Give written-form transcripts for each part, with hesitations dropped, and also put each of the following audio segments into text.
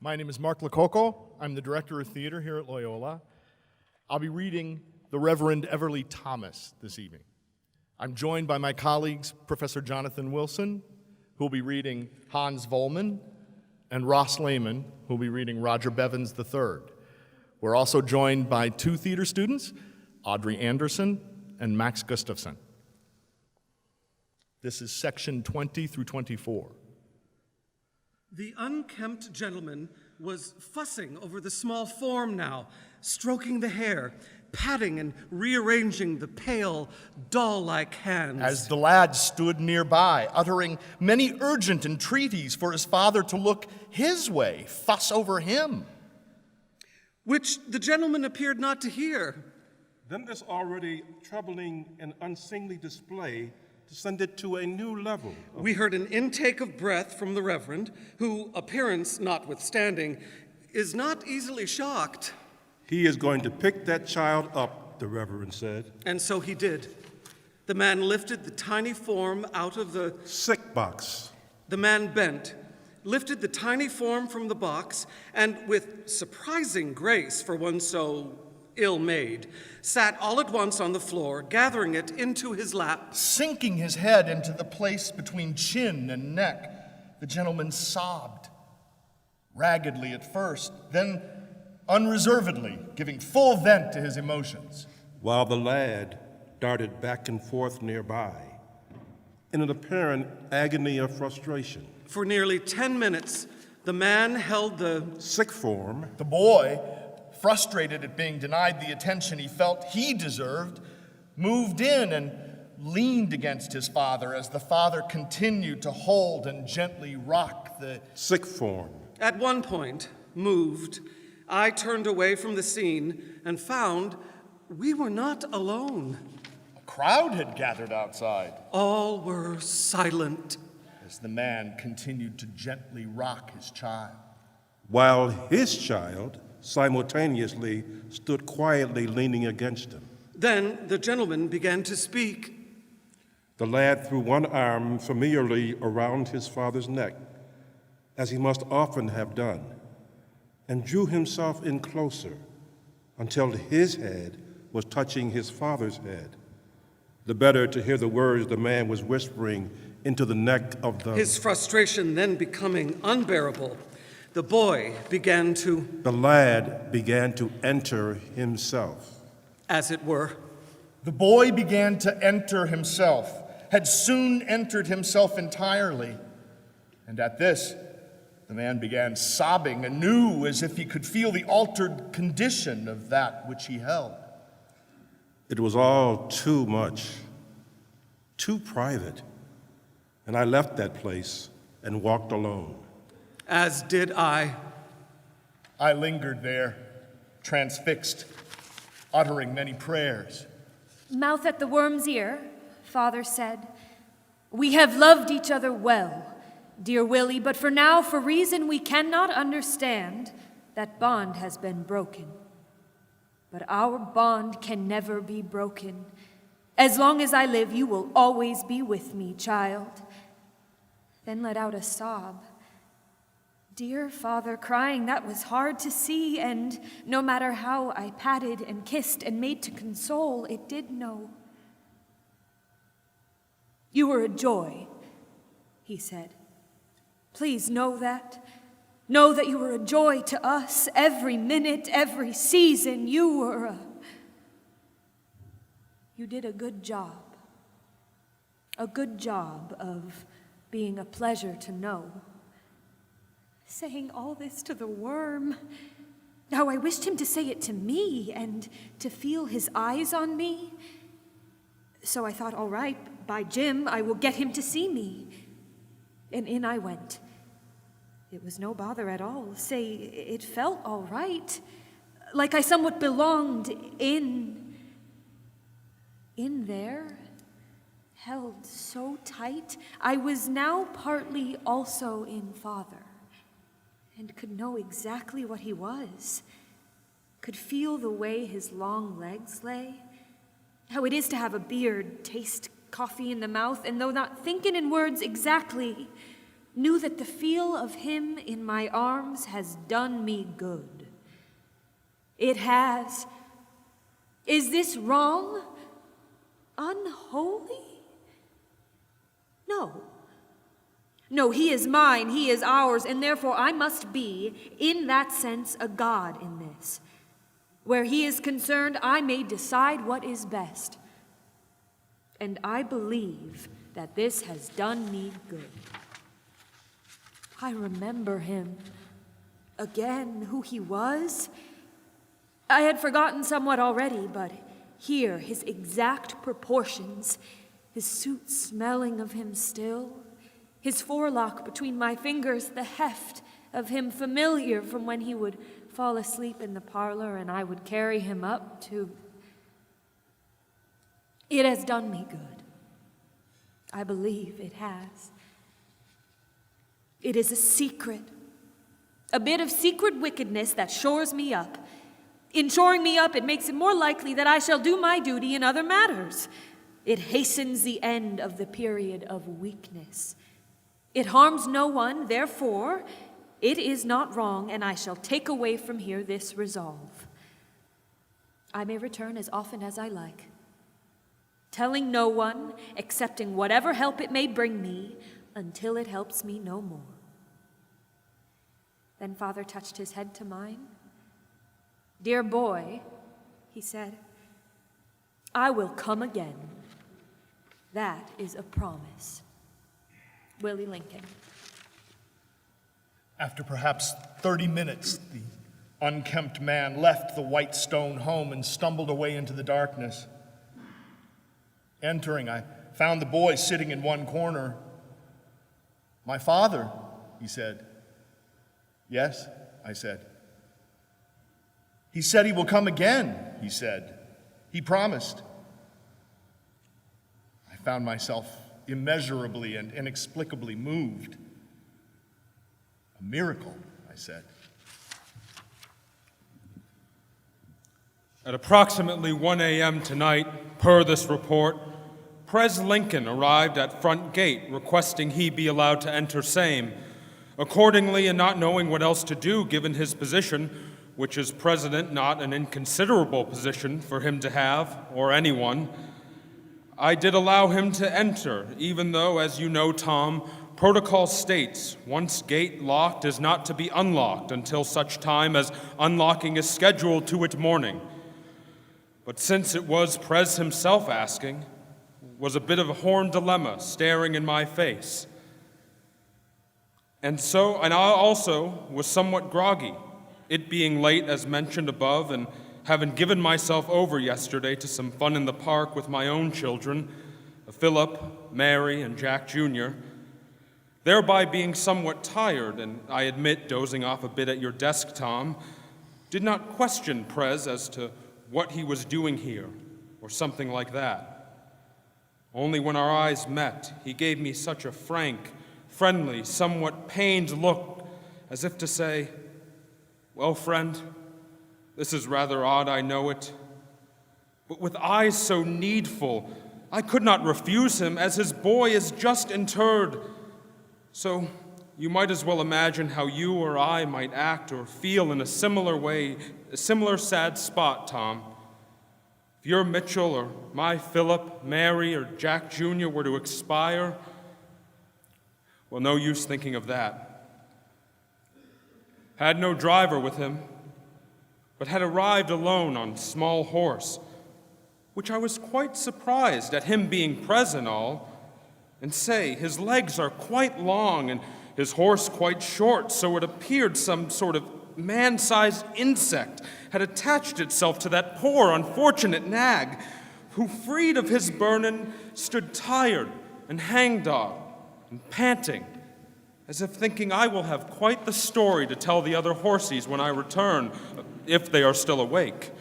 My name is Mark Lococo. I'm the director of theater here at Loyola. I'll be reading the Reverend Everly Thomas this evening. I'm joined by my colleagues, Professor Jonathan Wilson, who will be reading Hans Vollmann, and Ross Lehman, who will be reading Roger Bevins III. We're also joined by two theater students, Audrey Anderson and Max Gustafson. This is section 20 through 24. The unkempt gentleman was fussing over the small form now, stroking the hair, patting and rearranging the pale, doll-like hands. As the lad stood nearby, uttering many urgent entreaties for his father to look his way, fuss over him. Which the gentleman appeared not to hear. Then this already troubling and unseemly display descended to a new level. We heard an intake of breath from the Reverend, who, appearance notwithstanding, is not easily shocked. He is going to pick that child up, the Reverend said. And so he did. The man lifted the tiny form out of the sick box. The man bent, lifted the tiny form from the box, and with surprising grace for one so ill-made, sat all at once on the floor, gathering it into his lap. Sinking his head into the place between chin and neck, the gentleman sobbed, raggedly at first, then unreservedly, giving full vent to his emotions. While the lad darted back and forth nearby, in an apparent agony of frustration. For nearly 10 minutes, the man held the sick form. The boy, frustrated at being denied the attention he felt he deserved, moved in and leaned against his father as the father continued to hold and gently rock the sick form. At one point, moved, I turned away from the scene and found we were not alone. A crowd had gathered outside. All were silent as the man continued to gently rock his child, while his child simultaneously stood quietly leaning against him. Then the gentleman began to speak. The lad threw one arm familiarly around his father's neck, as he must often have done, and drew himself in closer until his head was touching his father's head, the better to hear the words the man was whispering into the neck of the... His frustration then becoming unbearable, the lad began to enter himself. As it were. The boy began to enter himself, had soon entered himself entirely. And at this, the man began sobbing anew as if he could feel the altered condition of that which he held. It was all too much, too private, and I left that place and walked alone. As did I. I lingered there, transfixed, uttering many prayers. Mouth at the worm's ear, Father said, "We have loved each other well, dear Willie, but for now, for reason we cannot understand, that bond has been broken. But our bond can never be broken. As long as I live, you will always be with me, child." Then let out a sob. Dear Father, crying that was hard to see, and no matter how I patted and kissed and made to console, it did no. "You were a joy," he said. "Please know that. Know that you were a joy to us every minute, every season. You did a good job. A good job of being a pleasure to know." Saying all this to the worm. How I wished him to say it to me and to feel his eyes on me. So I thought, all right, by Jim, I will get him to see me. And in I went. It was no bother at all. Say, it felt all right. Like I somewhat belonged in there. Held so tight. I was now partly also in Father. And could know exactly what he was, could feel the way his long legs lay, how it is to have a beard, taste coffee in the mouth, and though not thinking in words exactly, knew that the feel of him in my arms has done me good. It has. Is this wrong? Unholy? No. No, he is mine, he is ours, and therefore I must be, in that sense, a god in this. Where he is concerned, I may decide what is best. And I believe that this has done me good. I remember him again, who he was. I had forgotten somewhat already, but here, his exact proportions, his suit smelling of him still, his forelock between my fingers, the heft of him familiar from when he would fall asleep in the parlor and I would carry him up to. It has done me good. I believe it has. It is a secret, a bit of secret wickedness that shores me up. In shoring me up, it makes it more likely that I shall do my duty in other matters. It hastens the end of the period of weakness. It harms no one, therefore, it is not wrong, and I shall take away from here this resolve. I may return as often as I like, telling no one, accepting whatever help it may bring me, until it helps me no more. Then Father touched his head to mine. Dear boy, he said, I will come again. That is a promise. Willie Lincoln. After perhaps 30 minutes, the unkempt man left the white stone home and stumbled away into the darkness. Entering, I found the boy sitting in one corner. My father, he said. Yes, I said. He said he will come again, he said. He promised. I found myself immeasurably and inexplicably moved. A miracle, I said. At approximately 1 a.m. tonight, per this report, Pres Lincoln arrived at front gate requesting he be allowed to enter same. Accordingly, and not knowing what else to do given his position, which is president not an inconsiderable position for him to have, or anyone, I did allow him to enter, even though, as you know, Tom, protocol states once gate locked is not to be unlocked until such time as unlocking is scheduled to its morning. But since it was Pres himself asking, was a bit of a horn dilemma staring in my face. And I also was somewhat groggy, it being late as mentioned above, and having given myself over yesterday to some fun in the park with my own children, Philip, Mary, and Jack Jr., thereby being somewhat tired, and I admit dozing off a bit at your desk, Tom, did not question Pres as to what he was doing here, or something like that. Only when our eyes met, he gave me such a frank, friendly, somewhat pained look, as if to say, well, friend, this is rather odd, I know it, but with eyes so needful, I could not refuse him, as his boy is just interred. So you might as well imagine how you or I might act or feel in a similar way, a similar sad spot, Tom. If your Mitchell or my Philip, Mary, or Jack Jr. were to expire, well, no use thinking of that. Had no driver with him, but had arrived alone on small horse, which I was quite surprised at him being present all. And say, his legs are quite long and his horse quite short, so it appeared some sort of man-sized insect had attached itself to that poor unfortunate nag, who, freed of his burden, stood tired and hangdog and panting, as if thinking I will have quite the story to tell the other horsies when I return, if they are still awake.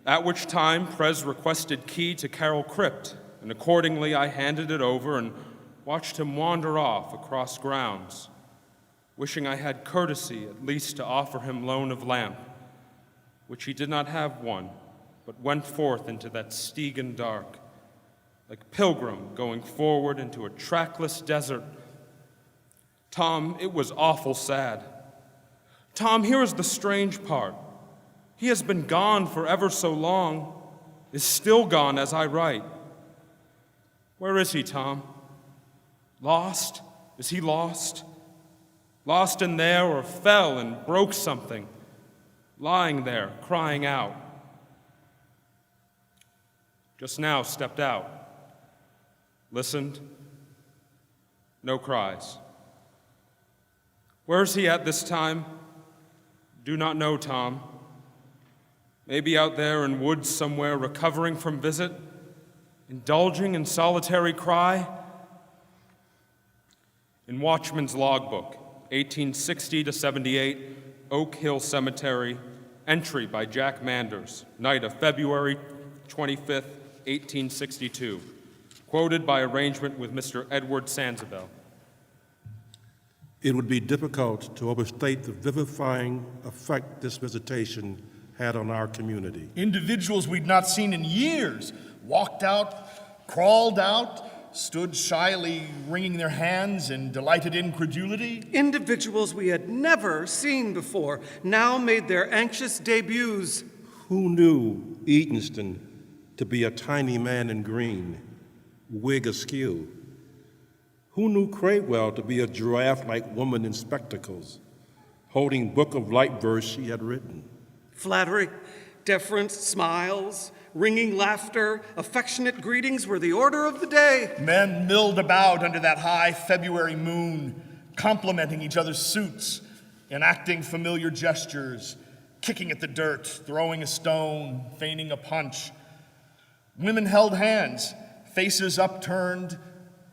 At which time Pres requested key to Carroll Crypt, and accordingly I handed it over and watched him wander off across grounds, wishing I had courtesy at least to offer him loan of lamp, which he did not have one, but went forth into that Stygian dark, like pilgrim going forward into a trackless desert, Tom, it was awful sad. Tom, here is the strange part. He has been gone for ever so long, is still gone as I write. Where is he, Tom? Lost? Is he lost? Lost in there, or fell and broke something, lying there, crying out. Just now stepped out, listened, no cries. Where is he at this time? Do not know, Tom. Maybe out there in woods somewhere, recovering from visit, indulging in solitary cry. In Watchman's logbook, 1860 to 78, Oak Hill Cemetery, entry by Jack Manders, night of February 25th, 1862, quoted by arrangement with Mr. Edward Sanzabel. It would be difficult to overstate the vivifying effect this visitation had on our community. Individuals we'd not seen in years walked out, crawled out, stood shyly wringing their hands in delighted incredulity. Individuals we had never seen before now made their anxious debuts. Who knew Eatonston to be a tiny man in green, wig askew? Who knew Cradwell to be a giraffe-like woman in spectacles, holding book of light verse she had written? Flattery, deference, smiles, ringing laughter, affectionate greetings were the order of the day. Men milled about under that high February moon, complimenting each other's suits, enacting familiar gestures, kicking at the dirt, throwing a stone, feigning a punch. Women held hands, faces upturned,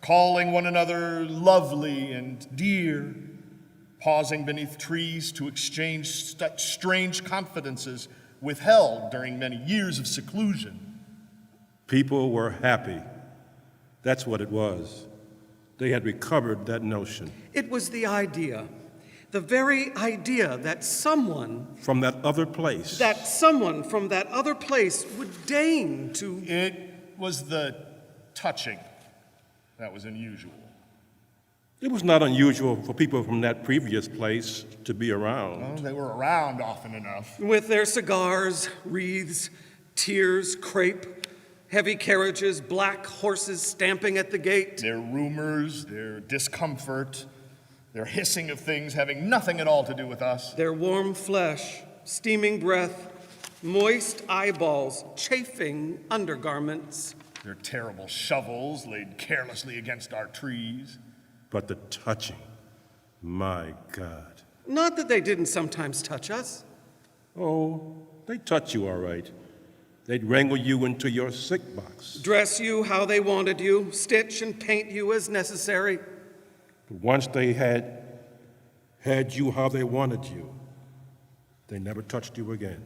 calling one another lovely and dear, pausing beneath trees to exchange such strange confidences withheld during many years of seclusion. People were happy. That's what it was. They had recovered that notion. It was the idea, the very idea that someone From that other place. from that other place would deign to... It was the touching that was unusual. It was not unusual for people from that previous place to be around. Well, they were around often enough. With their cigars, wreaths, tears, crepe, heavy carriages, black horses stamping at the gate. Their rumors, their discomfort, their hissing of things having nothing at all to do with us. Their warm flesh, steaming breath, moist eyeballs, chafing undergarments. Their terrible shovels laid carelessly against our trees. But the touching, my God. Not that they didn't sometimes touch us. Oh, they touch you all right. They'd wrangle you into your sick box. Dress you how they wanted you, stitch and paint you as necessary. But once they had you how they wanted you, they never touched you again.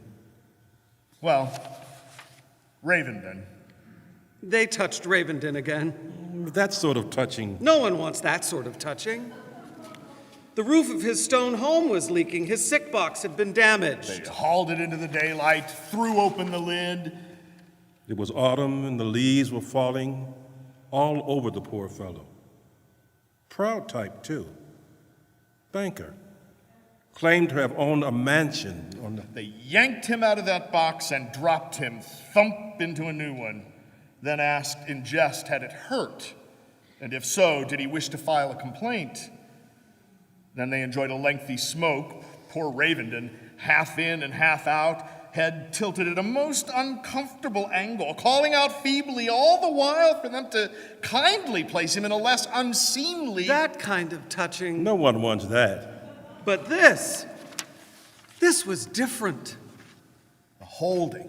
Well, Ravenden. They touched Ravenden again. That sort of touching. No one wants that sort of touching. The roof of his stone home was leaking. His sick box had been damaged. They hauled it into the daylight, threw open the lid. It was autumn and the leaves were falling all over the poor fellow. Proud type, too. Banker. Claimed to have owned a mansion on the... They yanked him out of that box and dropped him thump into a new one. Then asked in jest, had it hurt? And if so, did he wish to file a complaint? Then they enjoyed a lengthy smoke. Poor Ravenden, half in and half out, head tilted at a most uncomfortable angle, calling out feebly all the while for them to kindly place him in a less unseemly... That kind of touching. No one wants that. But this was different. The holding,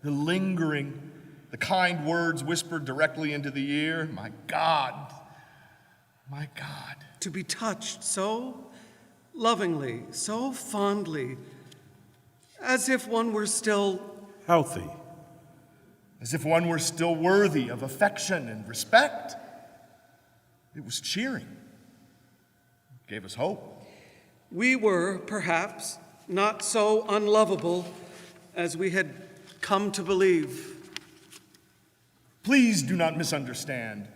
the lingering, the kind words whispered directly into the ear. My God, my God. To be touched so lovingly, so fondly, as if one were still Healthy. As if one were still worthy of affection and respect. It was cheering. It gave us hope. We were, perhaps, not so unlovable as we had come to believe. Please do not misunderstand.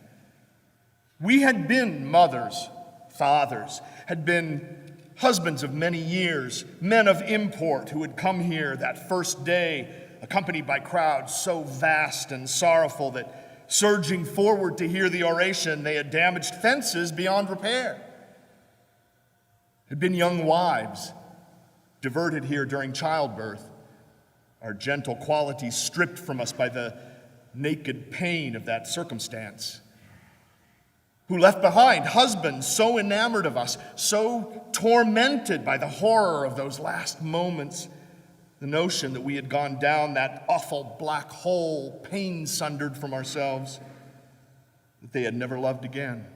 We had been mothers, fathers, had been husbands of many years, men of import who had come here that first day, accompanied by crowds so vast and sorrowful that, surging forward to hear the oration, they had damaged fences beyond repair. Had been young wives, diverted here during childbirth, our gentle qualities stripped from us by the naked pain of that circumstance, who left behind husbands so enamored of us, so tormented by the horror of those last moments, the notion that we had gone down that awful black hole, pain sundered from ourselves, that they had never loved again.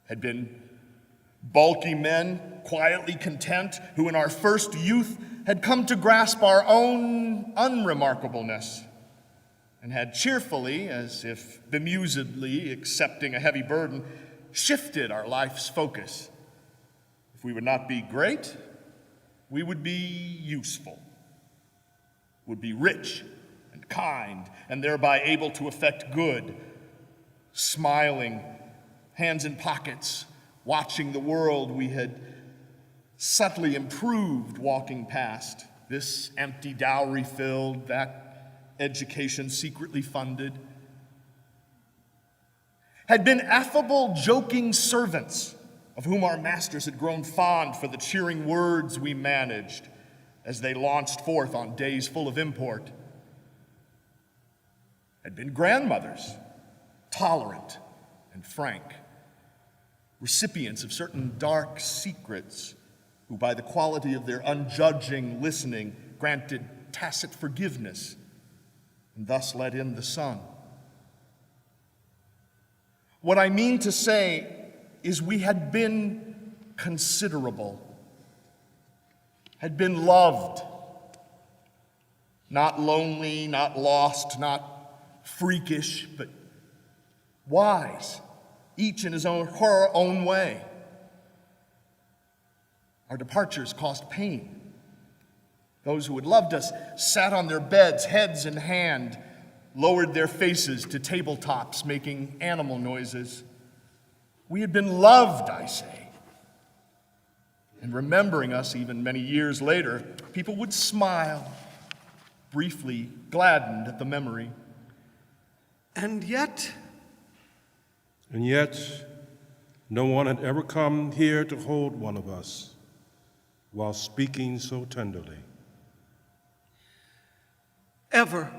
Had been bulky men, quietly content, who in our first youth had come to grasp our own unremarkableness, and had cheerfully, as if bemusedly accepting a heavy burden, shifted our life's focus. If we would not be great, we would be useful, would be rich and kind, and thereby able to effect good, smiling, hands in pockets, watching the world we had subtly improved walking past, this empty dowry filled, that education secretly funded, had been affable, joking servants of whom our masters had grown fond for the cheering words we managed as they launched forth on days full of import, had been grandmothers, tolerant and frank, recipients of certain dark secrets, who by the quality of their unjudging listening granted tacit forgiveness and thus let in the sun. What I mean to say is we had been considerable, had been loved, not lonely, not lost, not freakish, but wise, each in her own way. Our departures caused pain. Those who had loved us sat on their beds, heads in hand, lowered their faces to tabletops, making animal noises. We had been loved, I say. And remembering us even many years later, people would smile, briefly gladdened at the memory. And yet, no one had ever come here to hold one of us while speaking so tenderly. ever.